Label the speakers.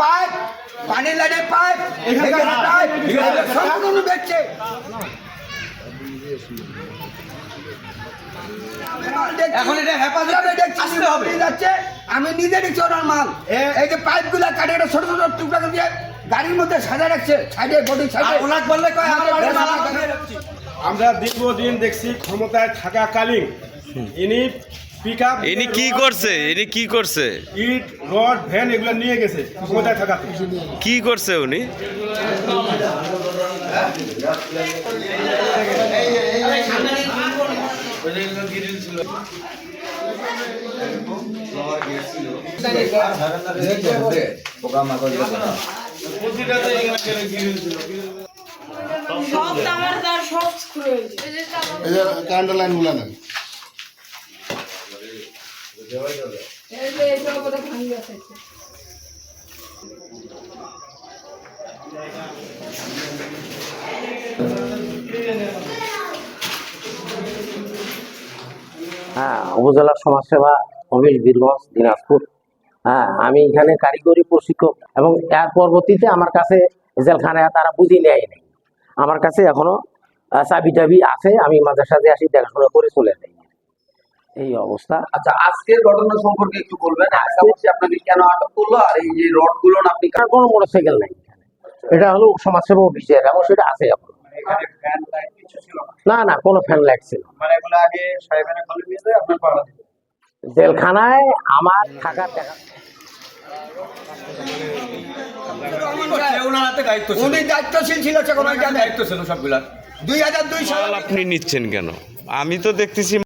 Speaker 1: Pipe পানির লাইনের pipe সম্পূর্ণ বেচছে। এখন এটা হেফাজতে আসতে হবে যাচ্ছে। আমি নিজে দেখছি ওনার মাল, এই যে পাইপ গুলা কাটে এটা ছোট ছোট টুকরা করে দিয়ে গাড়ির মধ্যে সাজা রাখছে, সাইডে বডি সাইডে ওনাকে বললে কয়
Speaker 2: আমরা দীর্ঘদিন দেখছি ক্ষমতায় থাকাকালীন ইনি
Speaker 3: কি করছে
Speaker 2: ইট রড ভ্যান এগুলো নিয়ে গেছে ক্ষমতায় থাকাতে।
Speaker 3: কি করছে উনি?
Speaker 4: কারেন্টের লাইন গুলা নেন।
Speaker 5: হ্যাঁ, উপজেলা সমাজসেবা অফিস বীরগঞ্জ দিনাজপুর। হ্যাঁ, আমি এখানে কারিগরি প্রশিক্ষক এবং এর পরবর্তীতে আমার কাছে জেলখানায় তারা বুঝি নেয় নেই, আমার কাছে এখনো চাবি টাবি আছে, আমি মাঝে সাথে আসি দেখাশোনা করে চলে যাই, এই অবস্থা।
Speaker 6: আচ্ছা, আজকের ঘটনা সম্পর্কে একটু বলবেন। আপনাকে কেন আটক করলো আর এই যে রড গুলো আপনি
Speaker 5: কোনো মোটরসাইকেল নেই, এটা হলো সমাজসেবা অফিসের এবং সেটা আছে এখন। না না, কোনো ফ্যান লাইট ছিল জেলখানায় আমার থাকার দেখা।
Speaker 1: উনি দায়িত্বশীল ছিল, দায়িত্ব ছিল সবগুলা। 2002 সাল
Speaker 3: আপনি নিচ্ছেন কেন? আমি তো দেখতেছি